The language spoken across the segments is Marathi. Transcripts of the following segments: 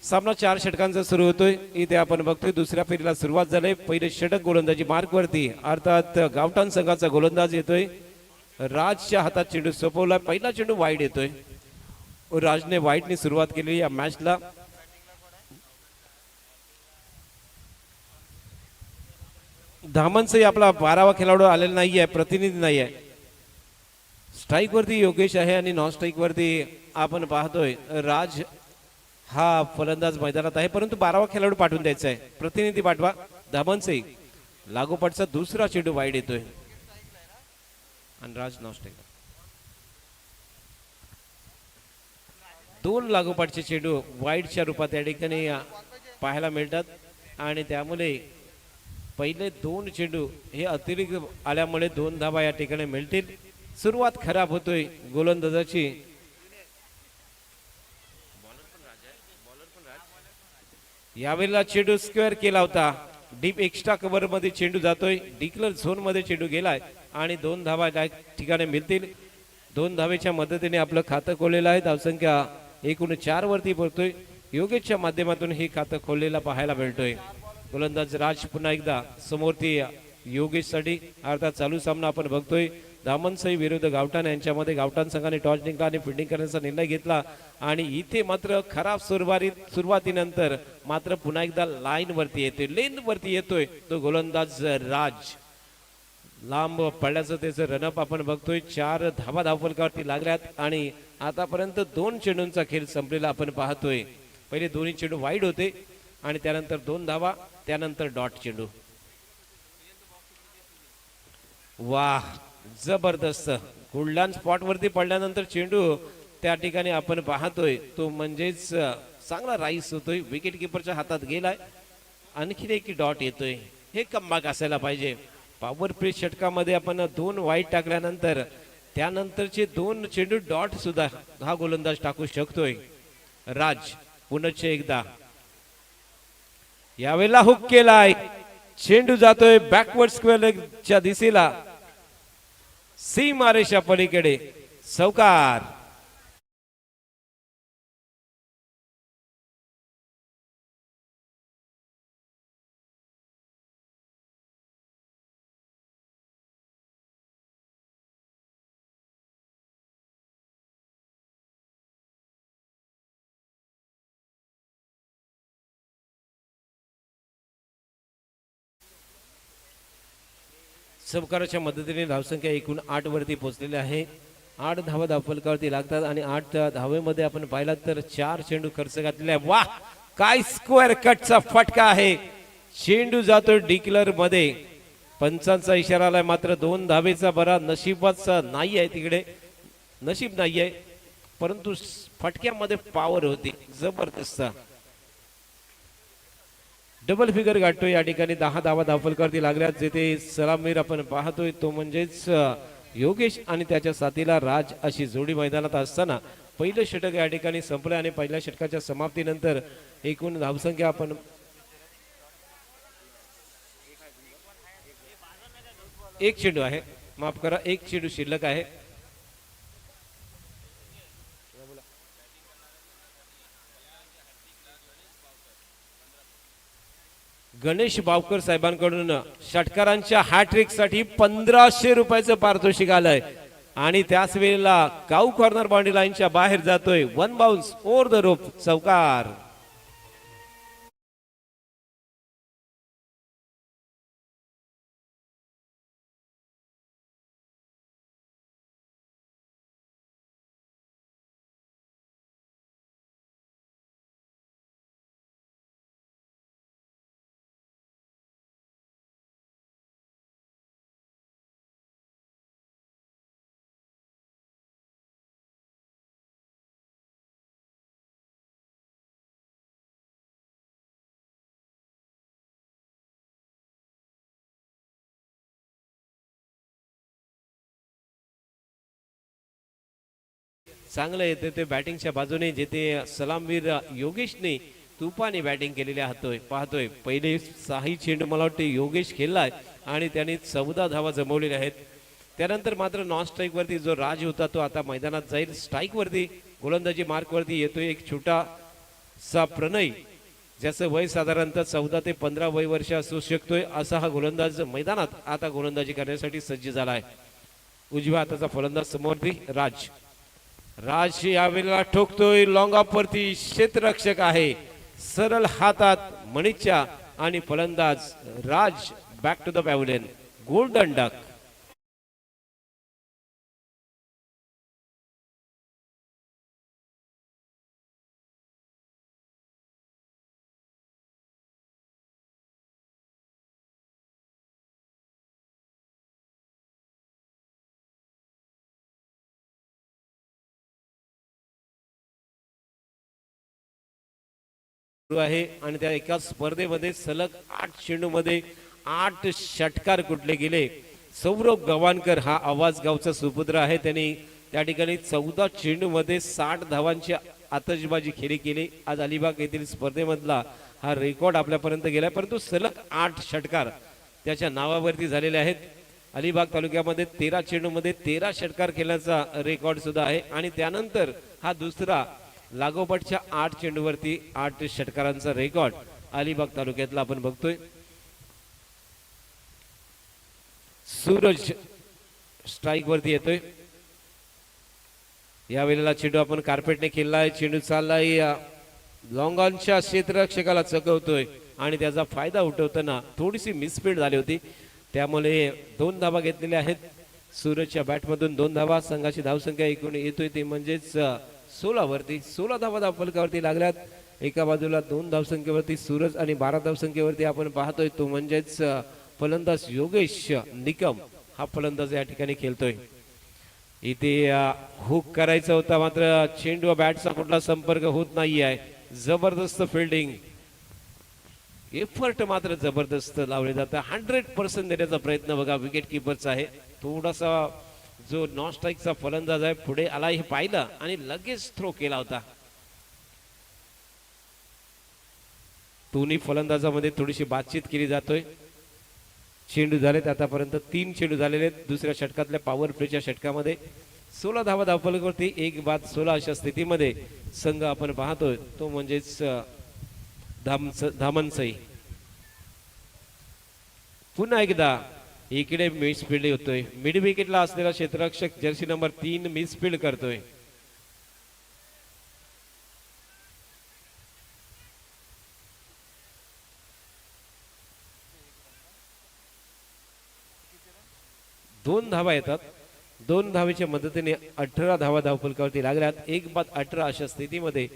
सामना 4 षटकांचा सुरू होतोय. इथे आपण बघतोय दुसऱ्या फेरीला सुरुवात झाली. पहिले षटक गोलंदाजी मार्क वरती अर्थात गावठाण संघाचा गोलंदाज येतोय. राजच्या हातात चेंडू सोपवला. पहिला चेंडू वाईड येतोय. राजने वाईडने सुरुवात केली या मॅचला. धामनसही आपला 12वा खेळाडू आलेला नाहीये, प्रतिनिधी नाहीये. स्ट्राइक वरती योगेश आहे आणि नॉन स्ट्राइक वरती आपण पाहतोय राज हा फलंदाज मैदानात आहे, परंतु 12वा खेळाडू पाठवून द्यायचा आहे. प्रतिनिधी पाठवा. धामनसही लागोपाठचा दुसरा चेंडू वाईड येतोय आणि राज नॉन स्ट्राइक. 2 लागोपाठचे चेंडू वाईडच्या रूपात या ठिकाणी पाहायला मिळतात आणि त्यामुळे पहिले 2 चेंडू हे अतिरिक्त आल्यामुळे 2 धावा या ठिकाणी मिळतील. सुरुवात खराब होतोय गोलंदाजाची. यावेळेला चेंडू स्क्वेअर केला होता. डीप एक्स्ट्रा कव्हर मध्ये चेंडू जातोय. डिक्लर झोन मध्ये चेंडू गेलाय आणि 2 धावा या ठिकाणी मिळतील. 2 धावेच्या मदतीने आपलं खातं खोललेलं आहे. धावसंख्या एकूण 4 वरती पोहोचतोय. योगेशच्या माध्यमातून हे खातं खोललेलं पाहायला मिळतोय. गोलंदाज राज पुन्हा एकदा समोरती योगेश साठी. अर्थात चालू सामना आपण बघतोय धामनसई विरुद्ध गावठाण यांच्यामध्ये. गावठाण संघाने टॉस जिंकला आणि फिल्डिंग करण्याचा निर्णय घेतला आणि इथे मात्र खराब सुरुवातीनंतर मात्र पुन्हा एकदा लाईन वरती येतोय, लेन वरती येतोय तो गोलंदाज राज. लांब पडल्याचं त्याचं रनअप आपण बघतोय. 4 धावा धावफलकावरती लागल्यात आणि आतापर्यंत 2 चेंडूंचा खेळ संपलेला आपण पाहतोय. पहिले दोन्ही चेंडू वाईड होते आणि त्यानंतर 2 धावा, त्यानंतर डॉट चेंडू. वाह, जबरदस्त. गोल्डन स्पॉट वरती पडल्यानंतर चेंडू त्या ठिकाणी आपण पाहतोय तो म्हणजेच चांगला राईस होतोय. विकेट किपरच्या हातात गेलाय. आणखीन एक डॉट येतोय. हे कमबॅक असायला पाहिजे. पॉवर प्ले षटकामध्ये आपण 2 वाईट टाकल्यानंतर त्यानंतरचे 2 चेंडू डॉट सुद्धा हा गोलंदाज टाकू शकतोय. राज पुनश्च एकदा यावेळेला हुक केलाय. चेंडू जातोय बॅकवर्ड स्क्वेअरच्या दिशेला. सीमारेषा पलीकडे चौकार. चौकाराच्या मदतीने धावसंख्या एकूण 8 वरती पोहोचलेली आहे. 8 धावा धावफलकावरती लागतात आणि 8 धावेमध्ये आपण पाहिलात तर 4 चेंडू खर्च घातलेला आहे. वाह, काय स्क्वेअर कटचा फटका आहे. चेंडू जातो डिक्लर मध्ये. पंचांचा इशारा आलाय मात्र 2 धावेचा बरा नशिबाचा नाही आहे. तिकडे नशीब नाही आहे, परंतु फटक्यामध्ये पॉवर होती जबरदस्त. डबल फिगर गाठतोय या ठिकाणी. 10 धावा धावफलकावरती लागल्यात. जिथे सलामीर आपण पाहतोय तो म्हणजेच योगेश आणि त्याच्या साथीला राज अशी जोडी मैदानात असताना पहिलं षटक या ठिकाणी संपलं आणि पहिल्या षटकाच्या समाप्तीनंतर एकूण धावसंख्या आपण एक चेंडू आहे, माफ करा, 1 चेंडू शिल्लक आहे. गणेश बावकर साहेबांकडून षटकारांच्या हॅट्रिक साठी 1500 रुपयाचं पारितोषिक आलंय आणि त्याच वेळेला काऊ कॉर्नर बाउंड्री लाईनच्या बाहेर जातोय. 1 बाउन्स ओव्हर द रोप, चौकार. चांगलं येते ते बॅटिंगच्या बाजूने, जिथे सलामवीर योगेशने तुफानी बॅटिंग केलेली पाहतोय. पहिले 6 चेंडू मला वाटते योगेश खेळलाय आणि त्याने 14 धावा जमवलेल्या आहेत. त्यानंतर मात्र नॉन स्ट्राइक वरती जो राज होता तो आता मैदानात जाईल. स्ट्राइक वरती गोलंदाजी मार्क वरती येतोय. एक छोटा चा प्रणय, ज्याचं वय साधारणतः 14 ते 15 वय वर्ष असू शकतोय, असा हा गोलंदाज मैदानात आता गोलंदाजी करण्यासाठी सज्ज झाला आहे. उजव्या हाताचा फलंदाज समोरती राज. राज यावेळेला ठोकतोय लॉंग ऑफ वरती, क्षेत्ररक्षक आहे सरळ हातात मणिच्या आणि फलंदाज Raj back to the pavilion. Golden duck. आहे आणि त्या एका स्पर्धेमध्ये सलग 8 चेंडूमध्ये 8 षटकार कुठले गेले. सौरभ गव्हाणकर हा आवाज गावचा सुपुत्र आहे. त्यांनी त्या ठिकाणी 14 चेंडूमध्ये 60 धावांची आतषबाजी खेळी केली. आज अलिबाग येथील स्पर्धेमधला हा रेकॉर्ड आपल्यापर्यंत गेलाय, परंतु सलग 8 षटकार त्याच्या नावावरती झालेले आहेत. अलिबाग तालुक्यामध्ये 13 चेंडूमध्ये 13 षटकार खेळण्याचा रेकॉर्ड सुद्धा आहे आणि त्यानंतर हा दुसरा लागोपाठच्या 8 चेंडूवरती 8 षटकारांचा रेकॉर्ड अलिबाग तालुक्यातला आपण बघतोय. सूरज स्ट्राईक वरती येतोय. या वेळेला चेंडू आपण कार्पेटने खेळलाय. चेंडू चाललाय लॉंग ऑनच्या क्षेत्ररक्षकाला चकवतोय आणि त्याचा फायदा उठवताना थोडीशी मिसफील्ड झाली होती, त्यामुळे 2 धावा घेतलेल्या आहेत. सूरजच्या बॅटमधून 2 धावा. संघाची धावसंख्या एकूण येतोय ते म्हणजेच 16 वरती. 16 धावा धावफलकावरती लागल्यात. एका बाजूला 2 धावसंख्येवरती सूरज आणि 12 धावसंख्येवरती आपण पाहतोय तो म्हणजेच फलंदाज योगेश निकम हा फलंदाज या ठिकाणी खेळतोय. इथे हुक करायचा होता, मात्र चेंडू बॅटचा कुठला संपर्क होत नाही आहे. जबरदस्त फिल्डिंग, एफर्ट मात्र जबरदस्त लावले जातं. 100% देण्याचा प्रयत्न बघा विकेट किपरचा आहे. थोडासा जो नॉन स्ट्राईकचा फलंदाज आहे पुढे आला हे पाहिलं आणि लगेच थ्रो केला होता. दोन्ही फलंदाजामध्ये थोडीशी बातचीत केली जातोय. चेंडू झालेत आतापर्यंत 3 चेंडू झालेले आहेत. दुसऱ्या षटकातल्या पॉवर प्लेच्या षटकामध्ये 16 धावा धावफलकावरती 1 बाद 16 अशा स्थितीमध्ये संघ आपण पाहतोय तो म्हणजेच धामनसई. पुन्हा एकदा इकडे मिसफील्ड होतोय. मिड विकेटला असलेला क्षेत्ररक्षक जर्सी नंबर 3 मिसफील्ड करतोय. दोन धावा येतात. 2 धावेच्या मदतीने 18 धावा धावफलकावरती लागल्यात. 1 बाद 18 अशा स्थितीमध्ये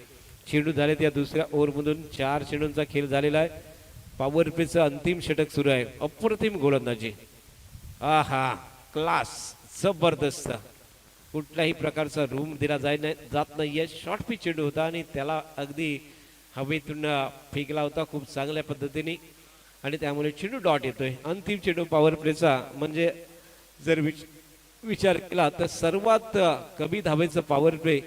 चेंडू झालेत. या दुसऱ्या ओव्हरमधून 4 चेंडूंचा खेळ झालेला आहे. पॉवर प्लेचं अंतिम षटक सुरू आहे. अप्रतिम गोलंदाजी. आहा, क्लास, जबरदस्त. कुठल्याही प्रकारचा रूम दिला जात नाहीये. शॉर्ट पिच चेंडू होता आणि त्याला अगदी हवेतून फेकला होता खूप चांगल्या पद्धतीने आणि त्यामुळे चेंडू डॉट येतोय. अंतिम चेंडू पॉवर प्लेचा म्हणजे जर विचार केला तर सर्वात कमी धावेचं पॉवर प्ले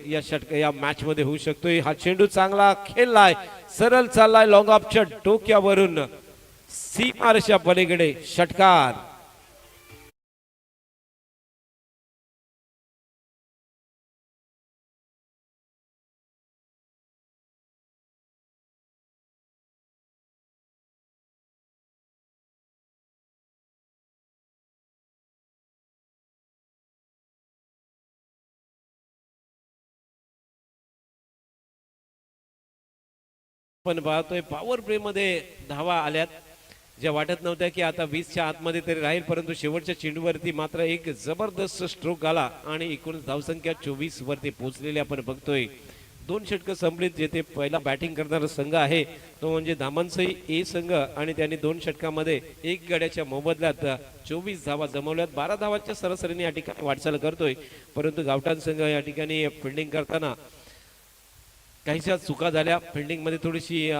या मॅच मध्ये होऊ शकतोय. हा चेंडू चांगला खेळलाय, सरळ चाललाय लॉंग ऑफच्या डोक्यावरून सीमारेषा पलीकडे षटकार. पण पाहतोय पॉवर प्ले मध्ये धावा आल्यात ज्या वाटत नव्हत्या की आता 20च्या आतमध्ये तरी राहील, परंतु शेवटच्या चेंडूवरती मात्र एक जबरदस्त स्ट्रोक आला आणि एकूण धावसंख्या 24 वरती पोहोचलेली आपण बघतोय. 2 षटकं संपलीत. जेथे पहिला बॅटिंग करणारा संघ आहे तो म्हणजे धामनसई ए संघ आणि त्यांनी 2 षटकामध्ये 1 गड्याच्या मोबदल्यात 24 धावा जमवल्यात. 12 धावांच्या सरासरीने या ठिकाणी वाटचाल करतोय, परंतु गावठाण संघ या ठिकाणी फिल्डिंग करताना काहीशा चुका झाल्या. फिल्डिंग मध्ये थोडीशी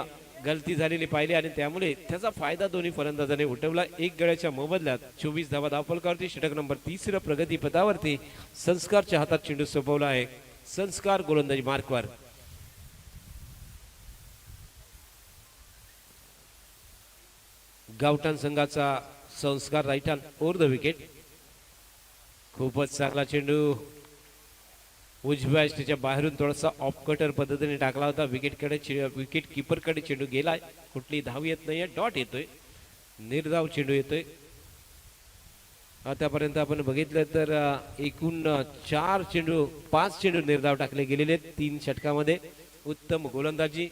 गलती झालेली पाहिली आणि त्यामुळे त्याचा फायदा दोन्ही फलंदाजाने उठवला. 1 गड्याच्या मोबदल्यात 24 धावा धावफलकावरती. षटक नंबर 3 प्रगती पथावरती संस्कारच्या हातात चेंडू सोपवला आहे. संस्कार गोलंदाजी मार्कवर. गावठाण संघाचा संस्कार right hand over the wicket. खूपच चांगला चेंडू उजव्या यष्टीच्या बाहेरून थोडासा ऑफ कटर पद्धतीने टाकला होता. विकेट कीपरकडे चेंडू गेलाय. कुठली धाव येत नाहीये. डॉट येतोय. निर्धाव चेंडू येतोय. आतापर्यंत आपण बघितलं तर एकूण 5 चेंडू निर्धाव टाकले गेलेले आहेत 3 षटकामध्ये. उत्तम गोलंदाजी.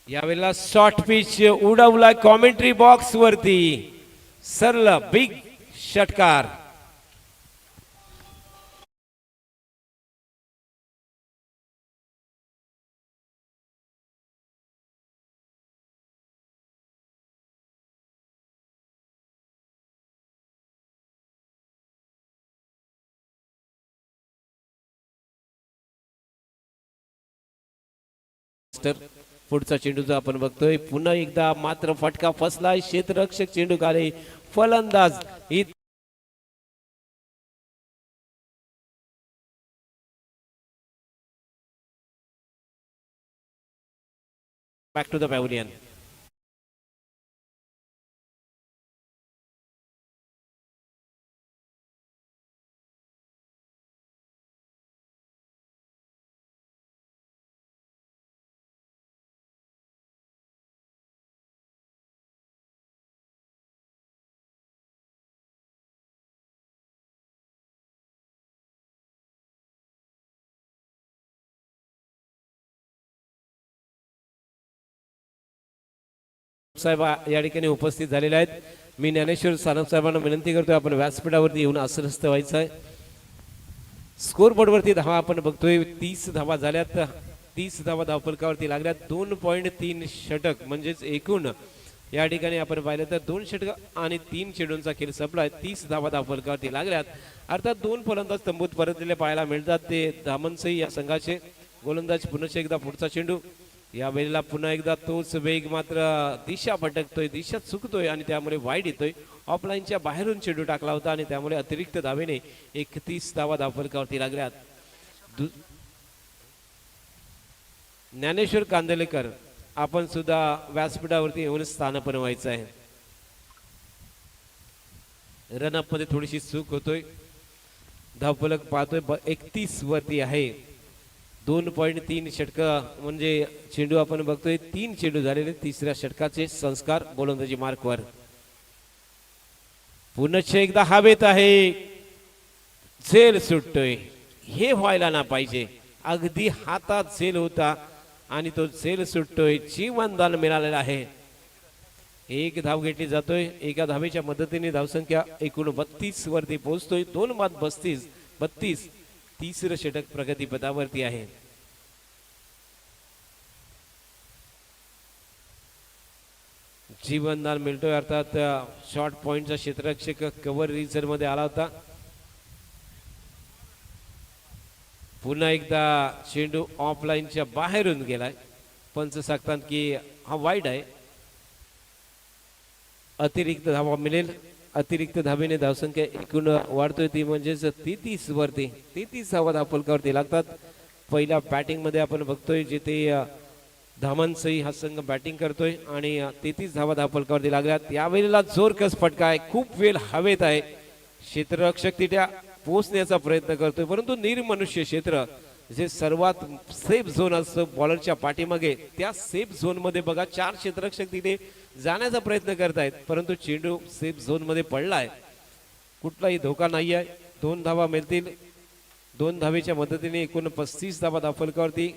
यावेळेला शॉर्ट पिच उडवला कॉमेंट्री बॉक्स वरती. सरला बिग षटकार. पुढचा चेंडू जो आपण बघतोय पुन्हा एकदा मात्र फटका फसलाय. क्षेत्ररक्षक चेंडू काढे. फलंदाज बॅक टू द पॅव्हलियन. साहेब या ठिकाणी उपस्थित झालेले आहेत. मी ज्ञानेश्वर सानप साहेबांना विनंती करतोय आपण व्यासपीठावरती येऊन आसनस्थ व्हायचं आहे. स्कोर बोर्डवरती धावा आपण बघतोय 30 धावा झाल्यात. 30 धावा धावफलकावरती लागल्यात. 2.3 षटक म्हणजेच एकूण या ठिकाणी आपण पाहिलं तर 2 षटक आणि 3 चेंडूंचा खेळ संपलाय. 30 धावा धावफलकावरती लागल्यात. अर्थात 2 फलंदाज तंबूत परतलेले पाहायला मिळतात. ते दामनसई या संघाचे गोलंदाज. पुन्हा एकदा पुढचा चेंडू. या वेळेला पुन्हा एकदा तोच वेग मात्र दिशा भटकतोय. दिशा चुकतोय आणि त्यामुळे वाईड येतोय. ऑफलाईनच्या बाहेरून चेंडू टाकला होता आणि त्यामुळे अतिरिक्त धावेने 31 धावा धावफलकावरती लागल्यात. ज्ञानेश्वर कांदलेकर आपण सुद्धा व्यासपीठावरती येऊन स्थान बनवायचं आहे. रनअप मध्ये थोडीशी चूक होतोय. धावफलक पाहतोय 31 वरती आहे. 2.3 षटक म्हणजे चेंडू आपण बघतोय 3 चेंडू झालेले. तिसऱ्या षटकाचे संस्कार गोलंदाजी मार्कवर. पुन्हा एकदा हवेत आहे. झेल सुटतोय. हे व्हायला ना पाहिजे. अगदी हातात झेल होता आणि तो झेल सुटतोय. जीवनदान मिळालेलं आहे. एक धाव घेतली जातोय. एका धावेच्या मदतीने धावसंख्या एकूण 32 वरती पोहोचतोय. 2 बाद 32. तिसरं षटक प्रगतीपथावरती आहे. जीवनदान मिळतोय. अर्थात शॉर्ट पॉइंटचा क्षेत्ररक्षक कव्हर रिझर मध्ये आला होता. पुन्हा एकदा चेंडू ऑफलाईनच्या बाहेरून गेलाय. पंच सांगतात की हा वाईड आहे. अतिरिक्त धावा मिळेल. अतिरिक्त धावेने धावसंख्या एकूण वाढतोय ती म्हणजेच 33 वरती. 33 धावा धावफलकावरती लागतात. पहिल्या बॅटिंग मध्ये आपण बघतोय जिथे धामनसई हा संघ बॅटिंग करतोय आणि 33 धावा धावफलकावरती लागल्यात. यावेळेला जोरकस फटका आहे. खूप वेळ हवेत आहे. क्षेत्ररक्षक तिथे पोहोचण्याचा प्रयत्न करतोय परंतु निर्मनुष्य क्षेत्र जे सर्वात सेफ झोन असतो बॉलरच्या पाठीमागे त्या सेफ झोन मध्ये बघा 4 क्षेत्ररक्षक तिथे जाण्याचा प्रयत्न करतायत परंतु चेंडू सेफ झोन मध्ये पडलाय. कुठलाही धोका नाही आहे. 2 धावा मिळतील. 2 धावेच्या मदतीने एकूण 35 धावा धावफलकावरती.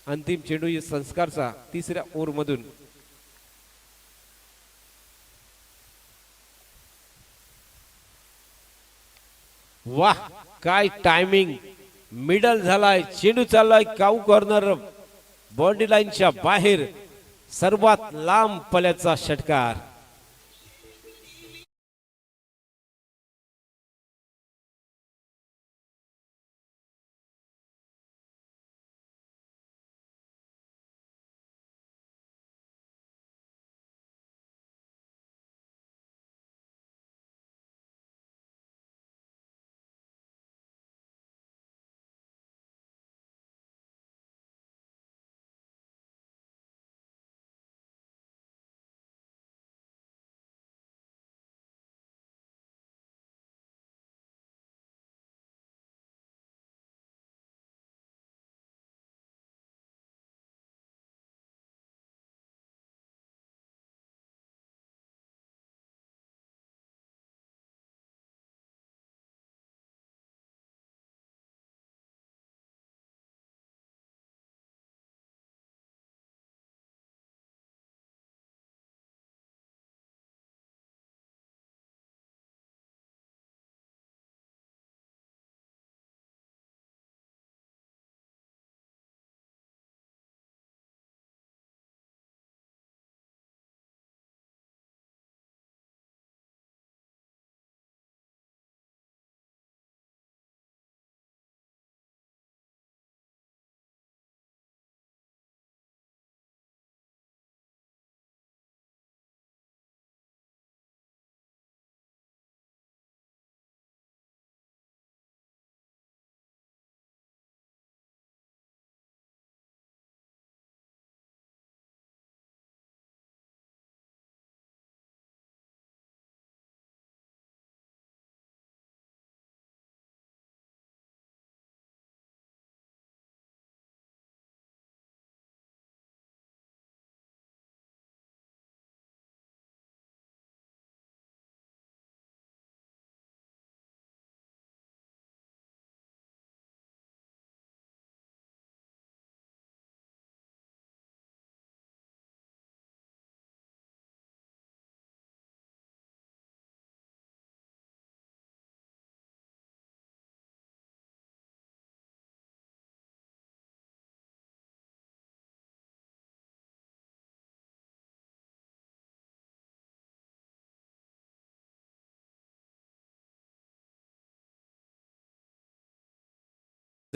अंतिम चेंडू संस्कारचा तिसऱ्या ओव्हर मधून. वाह काय टायमिंग. मिडल झालाय. चेंडू चाललाय काऊ कॉर्नर बॉडी लाईनच्या बाहेर. सर्वात लांब पल्याचा षटकार.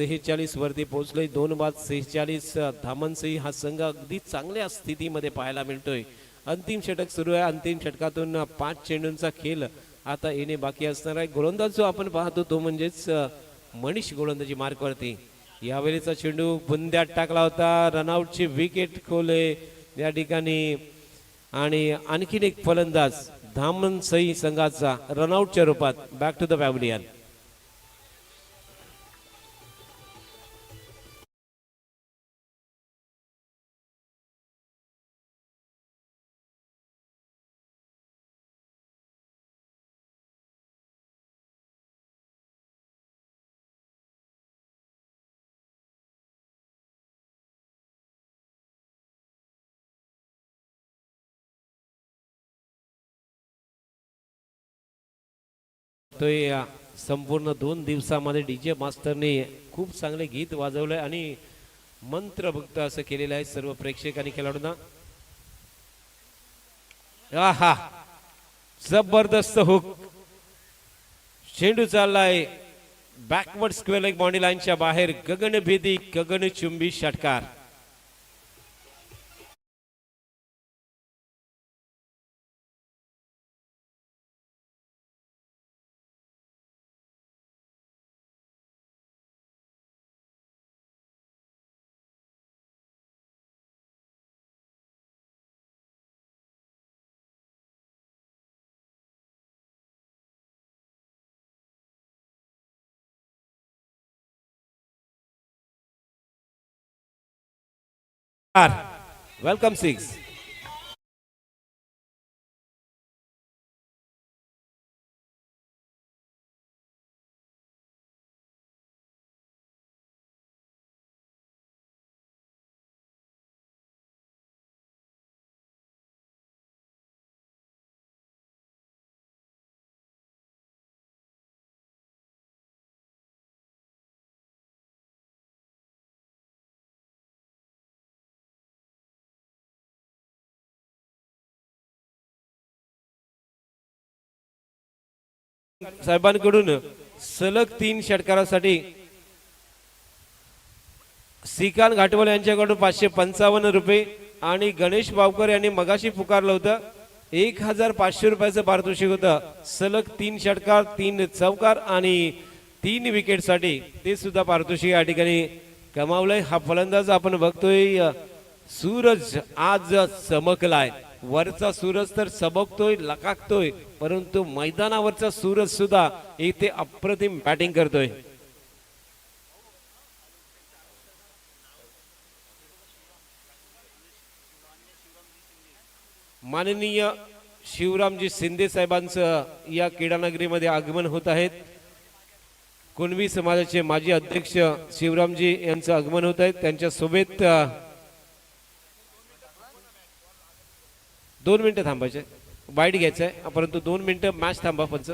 46 वरती पोहोचलोय. 2 बाद 46 धामनसही हा संघ अगदी चांगल्या स्थितीमध्ये पाहायला मिळतोय. अंतिम षटक सुरू आहे. अंतिम षटकातून 5 चेंडूंचा खेळ आता येणे बाकी असणार आहे. गोलंदाज जो आपण पाहतो तो म्हणजेच मनीष गोलंदाजी मार्कवरती. यावेळीचा चेंडू बुंद्यात टाकला होता. रनआउटची विकेट खोले या ठिकाणी आणि आणखीन एक फलंदाज धामनसई संघाचा रनआउटच्या रूपात बॅक टू द पॅव्हलियन. तो या संपूर्ण 2 दिवसामध्ये डीजे मास्टरने खूप चांगले गीत वाजवलंय आणि मंत्रभुक्त असं केलेलं आहे सर्व प्रेक्षकांनी खेळाडूंना. आहा जबरदस्त हुक. चेंडू चाललाय बॅकवर्ड स्क्वेअर लेग बाउंड्री लाईनच्या बाहेर. गगनभेदी गगनचुंबी षटकार. वेलकम 6. साहेबांकडून सलग 3 षटकारासाठी श्रीकांत घाटवल यांच्याकडून 555 रुपये आणि गणेश बावकर यांनी मगाशी पुकारलं होतं 1500 रुपयाचं पारितोषिक होतं. सलग 3 षटकार 3 चौकार आणि 3 विकेटसाठी ते सुद्धा पारितोषिक या ठिकाणी कमावलंय. हा फलंदाज आपण बघतोय सूरज आज चमकलाय. वरचा सूरज तर चमकतोय लकाकतोय परंतु मैदानावरचा सूरज सुद्धा इथे अप्रतिम बॅटिंग करतोय. माननीय शिवरामजी शिंदे साहेबांचं या क्रीडानगरीमध्ये आगमन होत आहेत. कुणबी समाजाचे माजी अध्यक्ष शिवरामजी यांचं आगमन होत आहे. त्यांच्या सोबत 2 मिनिटं थांबायचे. बाईट घ्यायचं आहे परंतु 2 मिनिटं मॅच थांबा पंच.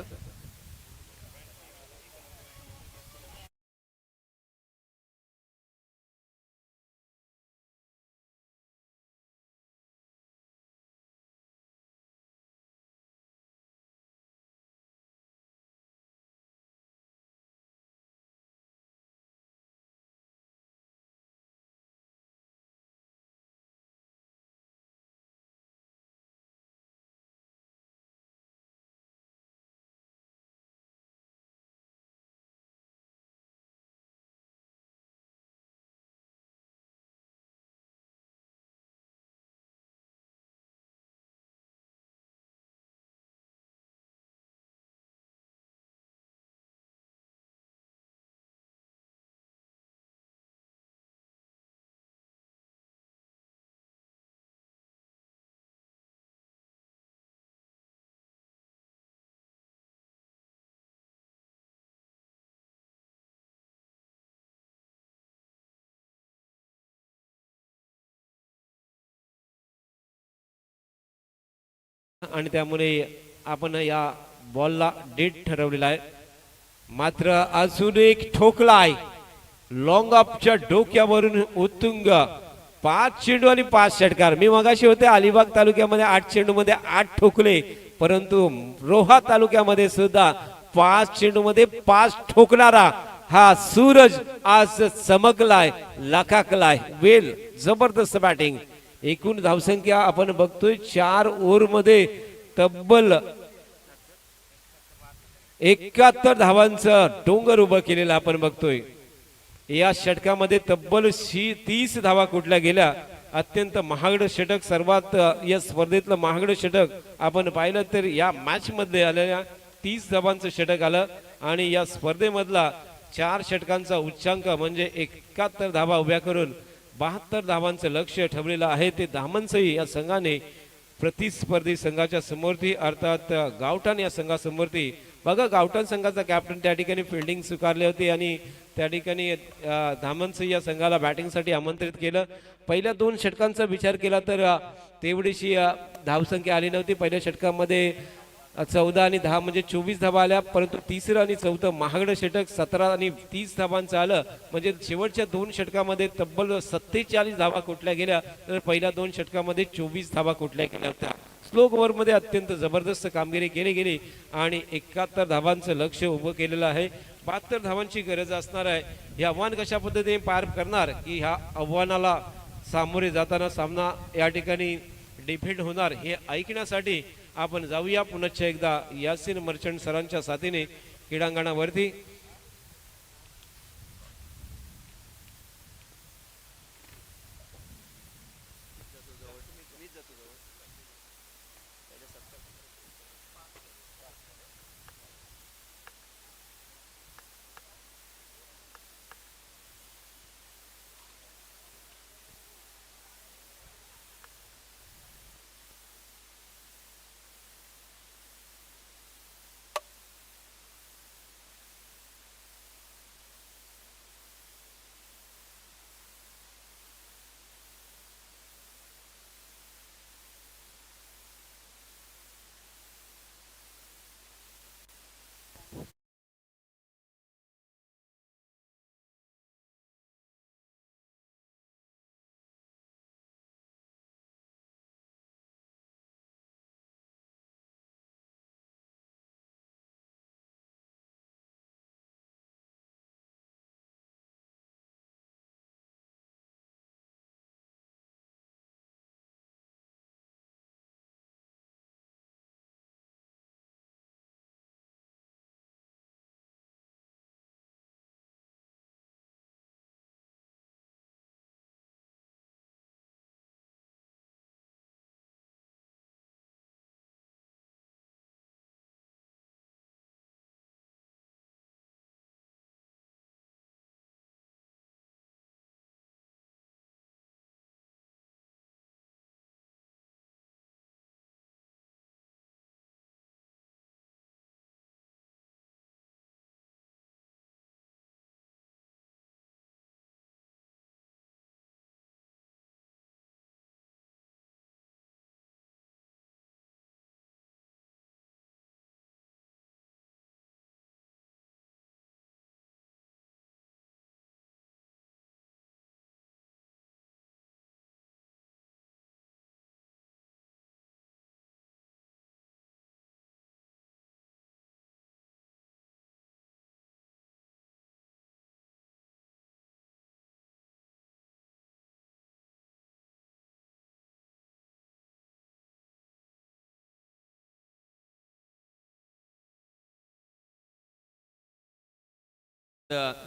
आणि त्यामुळे आपण या बॉलला डेट ठरवलेला आहे. मात्र अजून एक ठोकलाय लॉंग ऑफच्या डोक्यावरून उत्तुंग. 5 चेंडू आणि 5 षटकार. मी मगाशी होते अलिबाग तालुक्यामध्ये 8 चेंडू मध्ये 8 ठोकले परंतु रोहा तालुक्यामध्ये सुद्धा 5 चेंडू मध्ये 5 ठोकणारा हा सूरज आज चमकलाय, लाखाकलाय. वेल जबरदस्त बॅटिंग. एकूण धावसंख्या आपण बघतोय 4 ओव्हर मध्ये तब्बल 71 धावांचं डोंगर उभं केलेलं आपण बघतोय. या षटकामध्ये तब्बल 30 धावा कुठल्या गेल्या. अत्यंत महागडं षटक, सर्वात या स्पर्धेतलं महागडं षटक आपण पाहिलं तर या मॅच मध्ये आलेल्या 30 धावांचं षटक आलं. आणि या स्पर्धेमधला 4 षटकांचा उच्चांक म्हणजे 71 धावा उभ्या करून 72 धावांचं लक्ष्य ठेवलेलं आहे. ते धावांचंही या संघाने प्रतिस्पर्धी संघाच्या समोरती अर्थात गावठाण या संघासमोरती बघा. गावठाण संघाचा कॅप्टन त्या ठिकाणी फिल्डिंग स्वीकारली होती आणि त्या ठिकाणी धामनसिंह या संघाला बॅटिंगसाठी आमंत्रित केलं. पहिल्या 2 षटकांचा विचार केला तर तेवढीशी धावसंख्या आली नव्हती. पहिल्या षटकामध्ये 14 आणि 10 म्हणजे 24 धावा आल्या. परंतु तिसरं आणि चौथं महागडं षटक 17 आणि 30 धावांचं आलं. म्हणजे शेवटच्या 2 षटकामध्ये तब्बल 47 धावा कुठल्या गेल्या तर पहिल्या 2 षटकामध्ये 24 धावा कुठल्या गेल्या होत्या. स्लो ओव्हरमध्ये अत्यंत जबरदस्त कामगिरी केली गेली आणि 71 धावांचं लक्ष उभं केलेलं आहे. 72 धावांची गरज असणार आहे. हे आव्हान कशा पद्धतीने पार करणार की ह्या आव्हानाला सामोरे जाताना सामना या ठिकाणी डिफेंड होणार हे ऐकण्यासाठी आपण जाऊया पुनश्च एकदा यासीन मर्चंट सरांच्या साथीने क्रीडांगणावरती.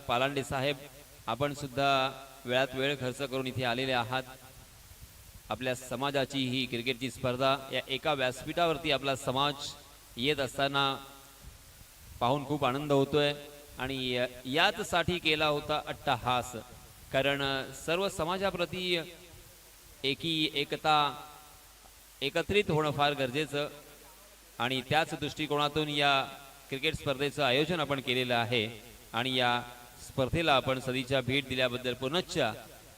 पालांडे साहेब, आपण सुद्धा वेळात वेळ खर्च करून इथे आलेले आहात. आपल्या समाजाची ही क्रिकेटची स्पर्धा या एका व्यासपीठावरती आपला समाज येत असताना पाहून खूप आनंद होतोय आणि याचसाठी केला होता अट्टहास. कारण सर्व समाजाप्रती एकता एकत्रित होणं फार गरजेचं आणि त्याच दृष्टिकोनातून या क्रिकेट स्पर्धेचं आयोजन आपण केलेलं आहे आणि या स्पर्धेला आपण सदिच्छा भेट दिल्याबद्दल पुनश्च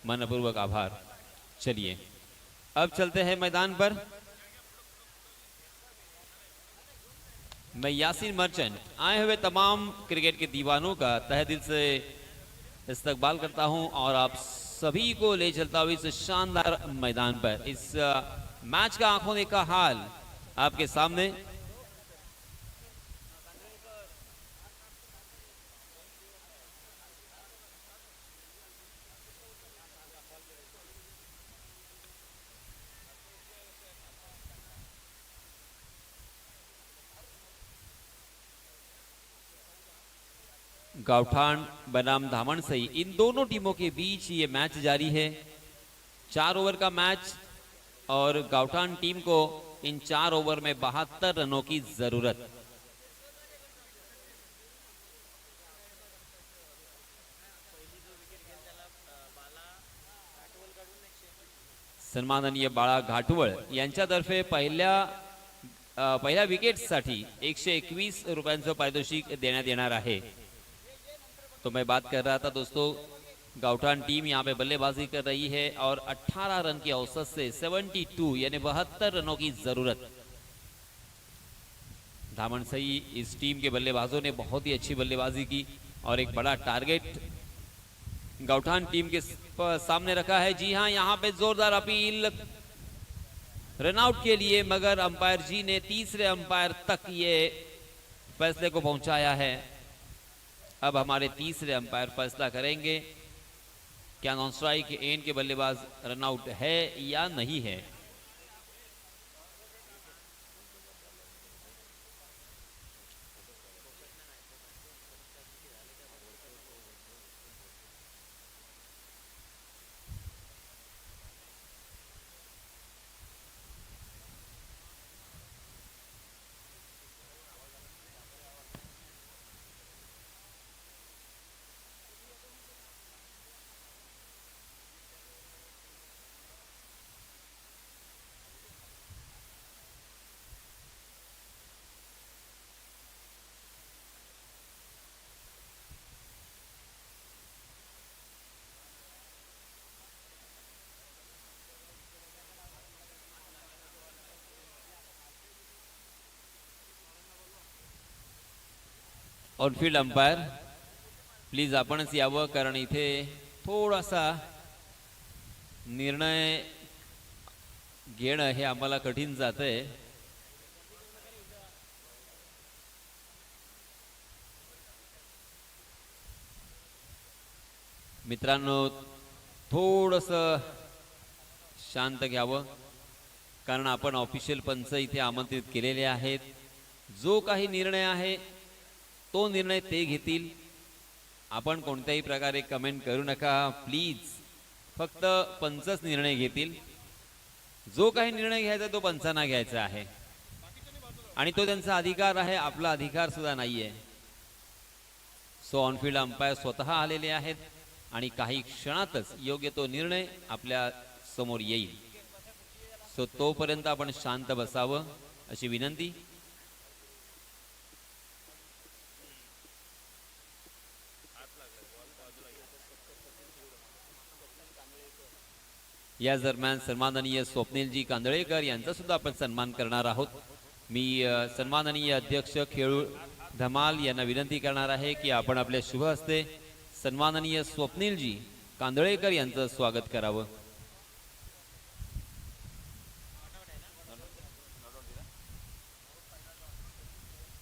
मनपूर्वक आभार. चलिए अब चलते हैं मैदान पर. मैं यासीन मर्चेंट आए हुए तमाम क्रिकेट के दीवानों का तहे दिल से इस्तकबाल करता हूं और आप सभी को ले चलता हूं इस शानदार मैदान पर. इस मैच का आंखों देखा हाल आपके सामने. गावठान बनाम धामणसई, इन दोनों टीमों के बीच ये मैच जारी है। 4 ओवर का मैच और गावठान टीम को इन 4 ओवर में 72 रनों की जरूरत। सन्माननीय बाळा घाटवळ यांच्यातर्फे पहिल्या विकेटसाठी 121 रुपयांचं पारितोषिक देण्यात येणार आहे। तो मैं बात कर रहा था दोस्तों, गावठान टीम यहाँ पे बल्लेबाजी कर रही है और 18 रन की औसत से 72 यानी 72 रनों की जरूरत। धामणसई इस टीम के बल्लेबाजों ने बहुत ही अच्छी बल्लेबाजी की और एक बड़ा टारगेट गावठान टीम के सामने रखा है। जी हां, यहां पे जोरदार अपील रनआउट के लिए, मगर अंपायर जी ने तीसरे अंपायर तक ये फैसले को पहुंचाया है। अब हमारे तीसरे अंपायर फैसला करेंगे क्या नॉन स्ट्राइक एंड के बल्लेबाज रनआउट है या नहीं है। ऑनफील्ड अंपायर प्लीज आपणच यावं, कारण इथे थोडासा निर्णय घेणं हे आम्हाला कठीण जातंय। मित्रांनो थोडंसं शांत घ्यावं, कारण आपण ऑफिशियल पंच इथे आमंत्रित केलेले आहेत। जो काही निर्णय आहे तो निर्णय ते घेतील। आपण कोणत्याही प्रकारे कमेंट करू नका प्लीज, फक्त पंचच निर्णय घेतील। जो काही निर्णय घ्यायचा तो पंचांना घ्यायचा आहे आणि तो त्यांचा अधिकार आहे, आपला अधिकार सुद्धा नाहीये। सो ऑनफील्ड अंपायर स्वतः आलेले आहेत आणि काही क्षणातच योग्य तो निर्णय आपल्या समोर येईल। सो तोपर्यंत आपण शांत बसावं अशी विनंती। या दरम्यान सन्माननीय स्वप्नीलजी कांदळेकर यांचा सुद्धा आपण सन्मान करणार आहोत। मी सन्माननीय अध्यक्ष खेळू धमाल यांना विनंती करणार आहे की आपण आपल्या शुभ हस्ते सन्माननीय स्वप्नीलजी कांदळेकर यांचं स्वागत करावं।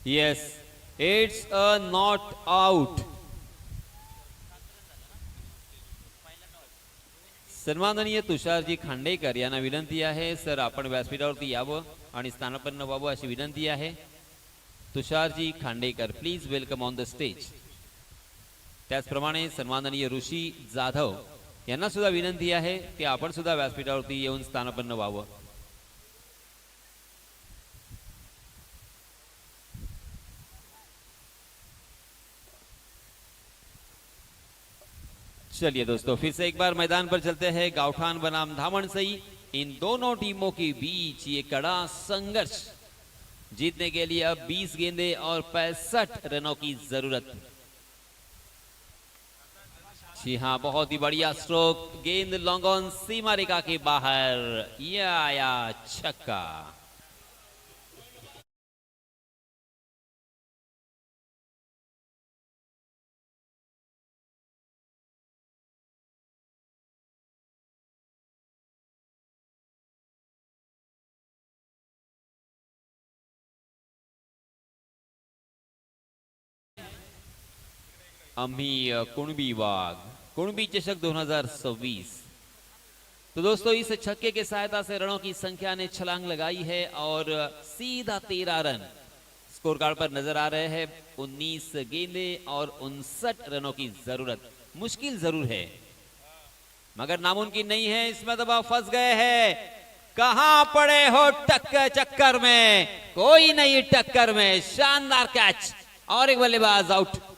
Yes, it's a not out. सन्माननीय तुषारजी खांडेकर यांना विनंती आहे, सर आपण व्यासपीठावरती यावं आणि स्थानापन्न व्हावं अशी विनंती आहे। तुषारजी Khandekar please welcome on the stage. त्याचप्रमाणे सन्माननीय ऋषी जाधव यांना सुद्धा विनंती आहे की आपण सुद्धा व्यासपीठावरती येऊन स्थानापन्न व्हावं। चलिए दोस्तों, फिर से एक बार मैदान पर चलते हैं। गावठान बनाम धामणसई, इन दोनों टीमों के बीच ये कड़ा संघर्ष। जीतने के लिए अब 20 गेंदें और 65 रनों की जरूरत। जी हाँ, बहुत ही बढ़िया स्ट्रोक, गेंद लॉन्ग ऑन सीमा रेखा के बाहर, ये आया छक्का। अम्ही कुणबी वाघ कुणबी चषक 2026। तो दोस्तों इस छक्के के सहायता से रनों की संख्या ने छलांग लगाई है और सीधा 13 रन स्कोर कार्ड पर नजर आ रहे हैं 19 गेंदे और 59 रनों की जरूरत। मुश्किल जरूर है मगर नामुमकिन नहीं है। इसमें तो आप फंस गए हैं। कहां पड़े हो चक्कर में, कोई नहीं टक्कर में। शानदार कैच और एक बल्लेबाज आउट।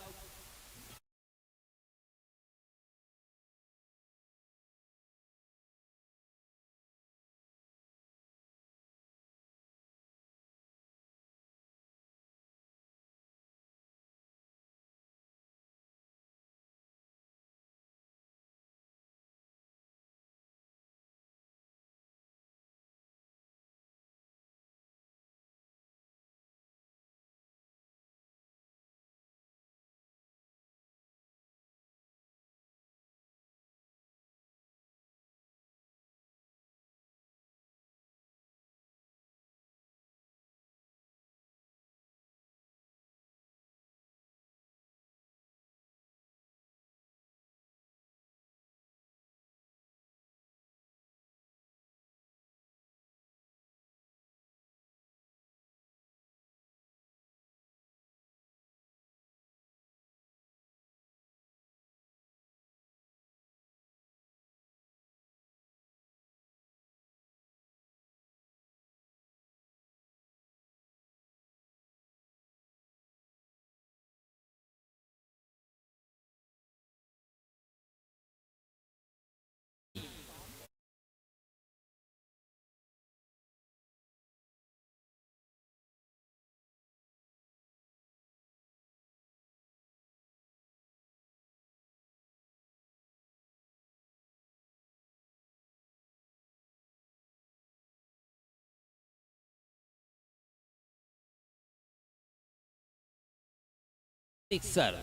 सिक्सर।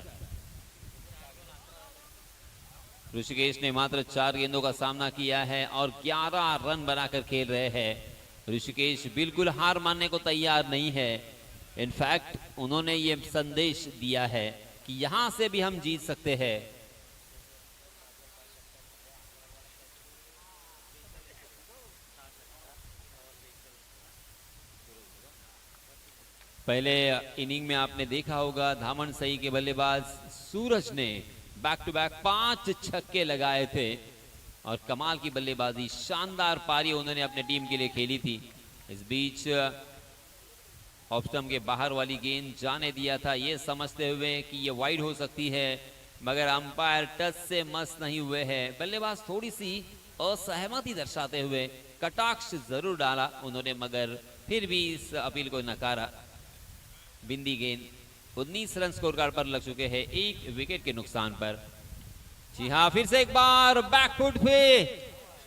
ऋषिकेश ने मात्र 4 गेंदों का सामना किया है और 11 रन बनाकर खेल रहे हैं। ऋषिकेश बिल्कुल हार मानने को तैयार नहीं है। इनफैक्ट उन्होंने ये संदेश दिया है कि यहां से भी हम जीत सकते हैं। पहले इनिंग में आपने देखा होगा धामन सही के बल्लेबाज सूरज ने बैक टू बैक 5 छक्के लगाए थे और कमाल की बल्लेबाजी, शानदार पारी उन्होंने अपने टीम के लिए खेली थी। इस बीच ऑफ स्टंप के बाहर वाली गेंद जाने दिया था ये समझते हुए कि ये वाइड हो सकती है, मगर अंपायर टच से मस नहीं हुए हैं। बल्लेबाज थोड़ी सी असहमति दर्शाते हुए कटाक्ष जरूर डाला उन्होंने, मगर फिर भी इस अपील को नकारा। बिंदी गेंद 19 रन स्कोर कार्ड पर लग चुके हैं 1 विकेट के नुकसान पर। जी हाँ, फिर से एक बार बैकफुट पे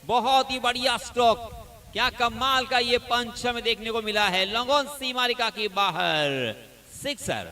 बहुत ही बढ़िया स्ट्रोक। क्या कमाल का ये पंच हमें देखने को मिला है। लॉन्गॉन सीमा रेखा के बाहर सिक्सर।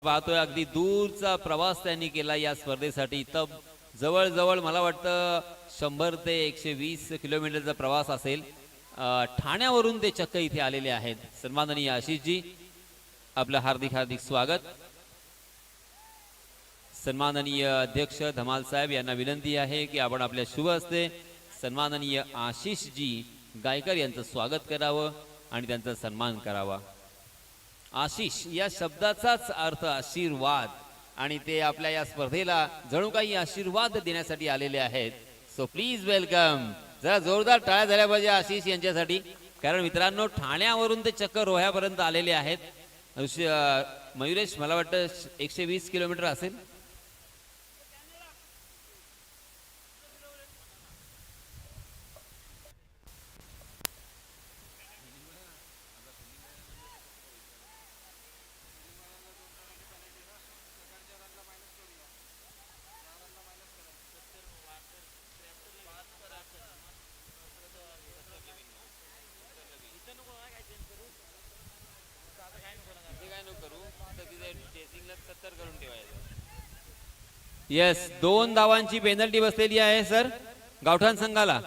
पाहतोय अगदी दूरचा प्रवास त्यांनी केला या स्पर्धेसाठी। तब जवळजवळ मला वाटतं 100 ते 120 किलोमीटरचा प्रवास असेल। ठाण्यावरून ते चक्क इथे आलेले आहेत। सन्माननीय आशिषजी, आपलं हार्दिक हार्दिक स्वागत। सन्माननीय अध्यक्ष धमाल साहेब यांना विनंती आहे की आपण आपल्या शुभ हस्ते सन्माननीय आशिष जी गायकर यांचं स्वागत करावं आणि त्यांचा सन्मान करावा. आशिष या शब्दाचाच अर्थ आशीर्वाद आणि ते आपल्या या स्पर्धेला जणू काही आशीर्वाद देण्यासाठी आलेले आहेत. So please welcome. जरा जोरदार टाळ्या झाल्या पाहिजे आशिष यांच्यासाठी, कारण मित्रांनो ठाण्यावरून ते चक्क रोह्यापर्यंत आलेले आहेत. मयुरेश मला वाटतं 120 किलोमीटर असेल. येस, 2 धावांची पेनल्टी बसलेली आहे सर गावठाण संघाला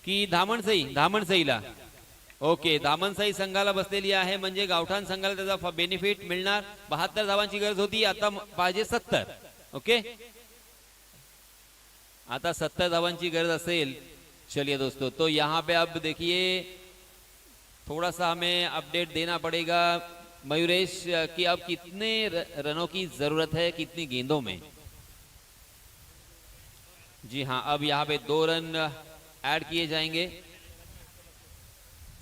की धामणसईला. ओके, धामणसई संघाला बसलेली आहे, म्हणजे गावठाण संघाला त्याचा बेनिफिट मिळणार. 72 धावांची गरज होती, आता पाहिजे 70. ओके, आता 70 धावांची गरज असेल. चलिए दोस्तों, तो यहाँ पे अब देखिए थोड़ा सा हमें अपडेट देना पड़ेगा मयूरेश कि अब कितने रनों की जरूरत है, कितनी गेंदों में. जी हाँ, अब यहाँ पे 2 रन ऐड किए जाएंगे.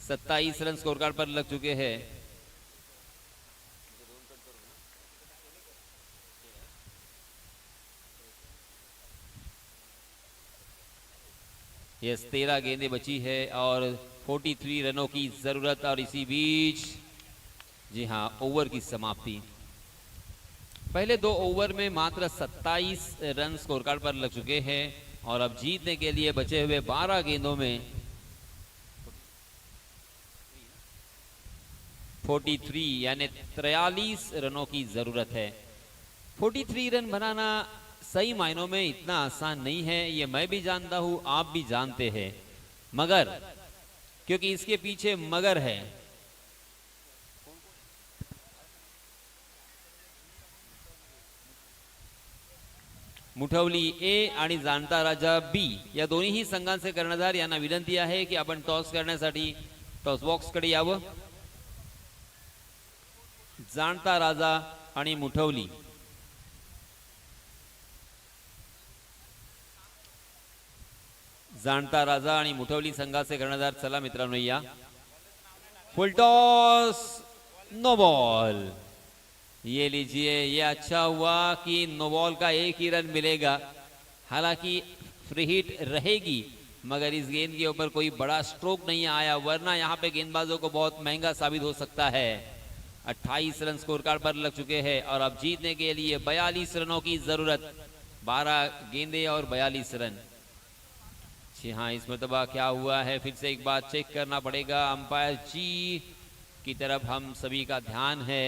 27 रन स्कोर कार्ड पर लग चुके हैं. यस, 13 गेंदें बची है और 43 रनों की जरूरत. और इसी बीच जी हाँ, ओवर की समाप्ति. पहले 2 ओवर में मात्र 27 रन स्कोर कार्ड पर लग चुके हैं और अब जीतने के लिए बचे हुए 12 गेंदों में 43 यानी 43 रनों की जरूरत है. 43 रन बनाना सही मायनों में इतना आसान नहीं है, ये मैं भी जानता हूं, आप भी जानते हैं. मगर क्योंकि इसके पीछे मगर है. मुठवली ए आणि जाणता राजा बी या दोन्हीही संघांचे कर्णधार यांना विनंती आहे की आपण टॉस करण्यासाठी टॉस बॉक्स कडे यावं. जाणता राजा आणि मुठवली. जाणता राजा आणि मुठवली संघाचे कर्णधार. चला मित्रांनो, या फुल टॉस, नो बॉल. ये लीजिए, ये अच्छा हुआ कि नो बॉल का 1 ही रन मिलेगा. हालांकि फ्री हिट रहेगी, मगर इस गेंद के ऊपर कोई बड़ा स्ट्रोक नहीं आया, वरना यहाँ पे गेंदबाजों को बहुत महंगा साबित हो सकता है. 28 रन स्कोर कार्ड पर लग चुके हैं और अब जीतने के लिए 42 रनों की जरूरत. 12 गेंदे और 42 रन. जी हाँ, इस मरतबा क्या हुआ है फिर से एक बार चेक करना पड़ेगा. अंपायर जी की तरफ हम सभी का ध्यान है.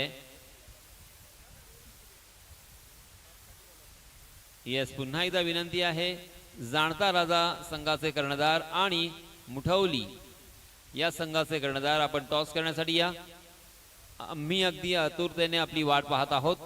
यस, पुन्हा एकदा विनंती आहे, जाणता राजा संघाचे कर्णधार आणि मुठवली या संघाचे कर्णधार, आपण टॉस करण्यासाठी या. आम्ही अगदी आतुरतेने आपली वाट पाहत आहोत.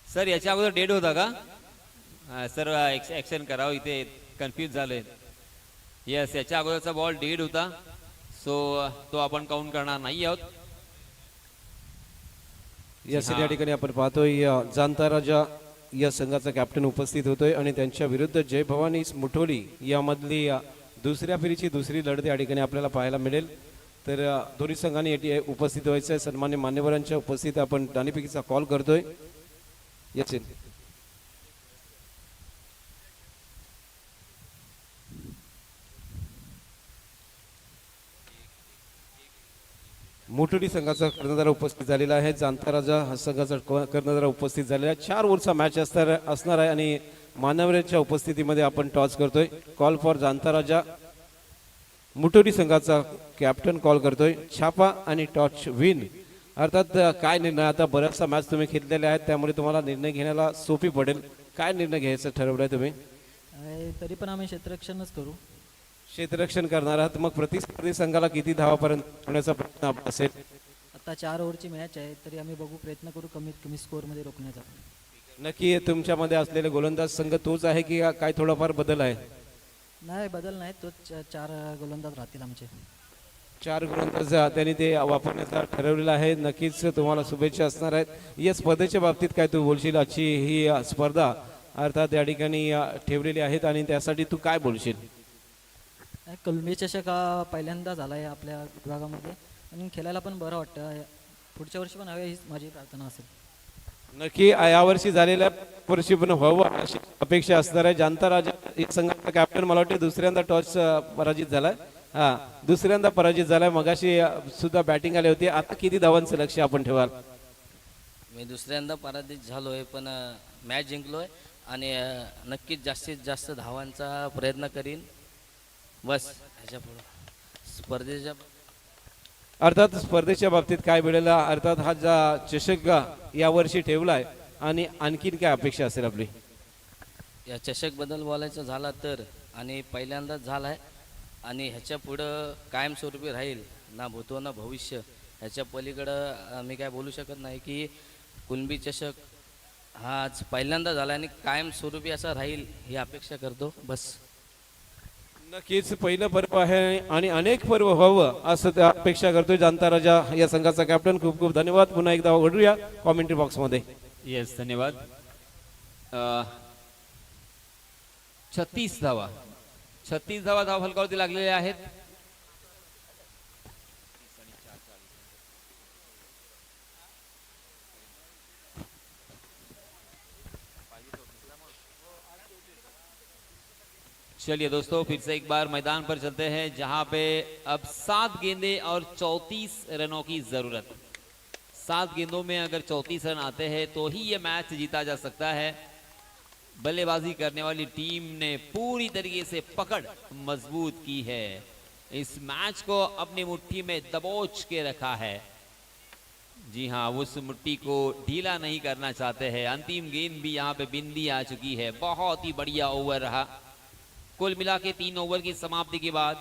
सर, याच्या अगोदर डेड होता का सर? ऍक्शन करावं, इथे कन्फ्यूज झालोय. येस, याच्या अगोदरचा बॉल डेड होता, सो तो आपण काउंट करणार नाही आहोत. यस, या ठिकाणी आपण पाहतोय जाणता राजा या संघाचा कॅप्टन उपस्थित होतोय आणि त्यांच्या विरुद्ध जय भवानी मुठोली यामधली दुसऱ्या फेरीची दुसरी लढत या ठिकाणी आपल्याला पाहायला मिळेल. तर दोन्ही संघांनी उपस्थित व्हायचं आहे. सन्मान्य मान्यवरांच्या उपस्थित आपण दानीपैकीचा कॉल करतोय. येस, मुठोली संघाचा कर्णधार उपस्थित झालेला आहे. जाणता राजा हा संघाचा कर्णधार उपस्थित झालेला आहे. 4 ओव्हरचा मॅच असणार आहे आणि मानवरेच्या उपस्थितीमध्ये आपण टॉस करतोय. कॉल फॉर जाणता राजा. मुठोली संघाचा कॅप्टन कॉल करतोय. छापा आणि टॉच विन अर्थात काय निर्णय, आता बऱ्याचशा मॅच तुम्ही खेळलेल्या आहेत त्यामुळे तुम्हाला निर्णय घेण्याला सोपी पडेल. काय निर्णय घ्यायचं ठरवलंय तुम्ही? तरी पण आम्ही क्षेत्ररक्षणच करू. क्षेत्ररक्षण करणार आहात, मग प्रतिस्पर्धी संघाला किती धावापर्यंत होण्याचा प्रयत्न आपला असेल? आता 4 ओव्हरची मॅच आहे तरी आम्ही बघू, प्रयत्न करू कमीत कमी स्कोअरमध्ये रोखण्याचा. नक्की तुमच्यामध्ये असलेले गोलंदाज संघ तोच आहे की काय थोडाफार बदल आहे? नाही, बदल नाही, तोच 4 गोलंदाज राहतील आमचे. 4 गोलंदाज त्यांनी ते वापरण्याचा ठरवलेलं आहे. नक्कीच तुम्हाला शुभेच्छा असणार आहेत. या स्पर्धेच्या बाबतीत काय तू बोलशील? आजची ही स्पर्धा अर्थात या ठिकाणी ठेवलेली आहेत आणि त्यासाठी तू काय बोलशील? कुलबी चषक हा पहिल्यांदा झाला आहे आपल्या विभागामध्ये आणि खेळायला पण बरं वाटतं. पुढच्या वर्षी पण हवे हीच माझी प्रार्थना असेल. नक्की यावर्षी झालेल्या वर्षी पण व्हावं अशी अपेक्षा असणार आहे. जाणता राजा या संघाचा कॅप्टन मला वाटते दुसऱ्यांदा टॉस पराजित झालाय. दुसऱ्यांदा पराजित झालाय. मगाशी सुद्धा बॅटिंग आली होती. आता किती धावांचं लक्ष आपण ठेवाल? मी दुसऱ्यांदा पराजित झालोय पण मॅच जिंकलोय आणि नक्कीच जास्तीत जास्त धावांचा प्रयत्न करीन. बस ह्याच्या पुढं स्पर्धेच्या अर्थात स्पर्धेच्या बाबतीत काय मिळेल? अर्थात हा जा चषक यावर्षी ठेवलाय आणि आणखीन काय अपेक्षा असेल आपली? या चषकबद्दल बोलायचं झाला तर आणि पहिल्यांदाच झाला आहे आणि ह्याच्या पुढं कायमस्वरूपी राहील ना भूतो ना भविष्य. ह्याच्या पलीकडं मी काय बोलू शकत नाही की कुणबी चषक हा आज पहिल्यांदा झाला आणि कायमस्वरूपी असा राहील ही अपेक्षा करतो. बस. नक्कीच पहिलं पर्व आहे आणि अनेक पर्व व्हावं असं त्या अपेक्षा करतोय जाणता राजा या संघाचा कॅप्टन. खूप खूप धन्यवाद. पुन्हा एकदा ओढूया कॉमेंट्री बॉक्समध्ये. येस, धन्यवाद. 36 धावा धाव फलकावरती लागलेल्या आहेत. चलिए दोस्तों, फिर से एक बार मैदान पर चलते हैं जहां पे अब 7 गेंदें और 34 रनों की जरूरत. 7 गेंदों में अगर 34 रन आते हैं तो ही ये मैच जीता जा सकता है. बल्लेबाजी करने वाली टीम ने पूरी तरीके से पकड़ मजबूत की है. इस मैच को अपनी मुट्ठी में दबोच के रखा है. जी हाँ, उस मुट्ठी को ढीला नहीं करना चाहते हैं. अंतिम गेंद भी यहाँ पे बिंदी आ चुकी है. बहुत ही बढ़िया ओवर रहा. कुल मिला के 3 ओवर की समाप्ति के बाद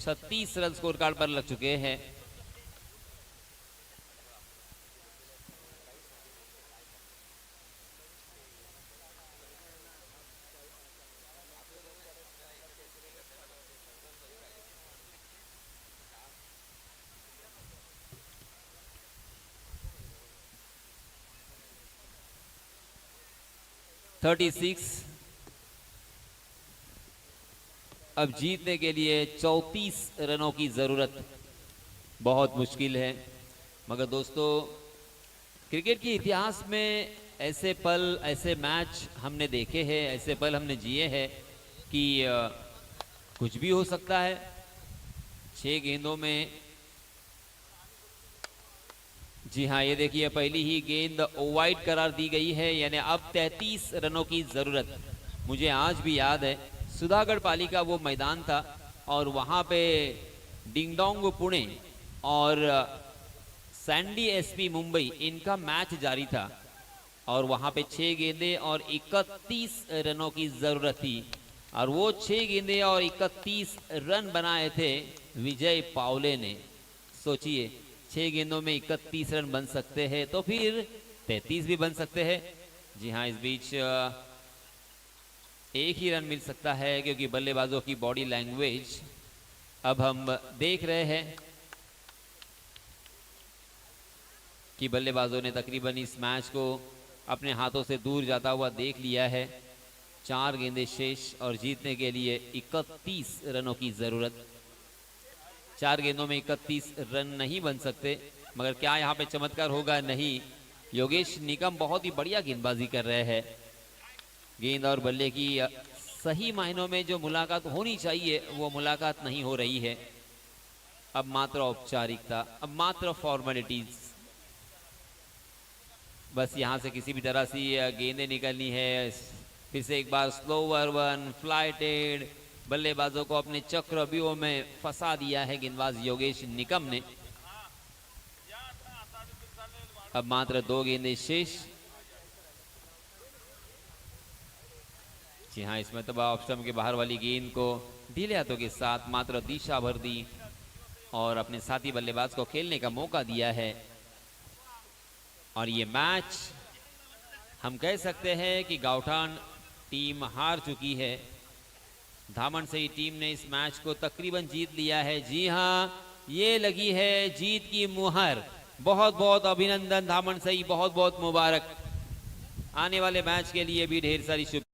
36 रन स्कोर कार्ड पर लग चुके हैं. अब जीतने के लिए 34 रनों की जरूरत बहुत मुश्किल है. मगर दोस्तों, क्रिकेट के इतिहास में ऐसे पल, ऐसे मैच हमने देखे हैं, ऐसे पल हमने जिए हैं कि कुछ भी हो सकता है. 6 गेंदों में, जी हाँ, ये देखिए पहली ही गेंद ओवाइड करार दी गई है. यानी अब 33 रनों की जरूरत. मुझे आज भी याद है सुधागढ़ पालिका वो मैदान था और वहाँ पे डिंगडोंग पुणे और सैंडी एसपी मुंबई इनका मैच जारी था और वहाँ पे 6 गेंदें और 31 रनों की ज़रूरत थी और वो 6 गेंदें और 31 रन बनाए थे विजय पावले ने. सोचिए, 6 गेंदों में 31 रन बन सकते हैं तो फिर 33 भी बन सकते हैं. जी हाँ, इस बीच एक ही रन मिल सकता है क्योंकि बल्लेबाजों की बॉडी लैंग्वेज अब हम देख रहे हैं कि बल्लेबाजों ने तकरीबन इस मैच को अपने हाथों से दूर जाता हुआ देख लिया है. 4 गेंदें शेष और जीतने के लिए 31 रनों की जरूरत. 4 गेंदों में 31 रन नहीं बन सकते, मगर क्या यहाँ पे चमत्कार होगा? नहीं. योगेश निकम बहुत ही बढ़िया गेंदबाजी कर रहे हैं. गेंद और बल्ले की सही मायनों में जो मुलाकात होनी चाहिए वो मुलाकात नहीं हो रही है. अब मात्र औपचारिकता, अब मात्र फॉर्मेलिटीज. बस यहाँ से किसी भी तरह से गेंदें निकलनी है. फिर से एक बार स्लोवर वन, फ्लाइटेड. बल्लेबाजों को अपने चक्रव्यूह में फंसा दिया है गेंदबाज योगेश निकम ने. अब मात्र 2 गेंदें शेष। जी हाँ, इसमें तब ऑफ स्टंप के बाहर वाली गेंद को ढीले हाथों के साथ मात्र दिशा भर दी और अपने साथी बल्लेबाज को खेलने का मौका दिया है। और ये मैच हम कह सकते हैं कि गावठाण टीम हार चुकी है। धामणसई टीम ने इस मैच को तकरीबन जीत लिया है। जी हाँ, ये लगी है जीत की मुहर। बहुत बहुत अभिनंदन धामणसई, बहुत बहुत मुबारक। आने वाले मैच के लिए भी ढेर सारी शुभ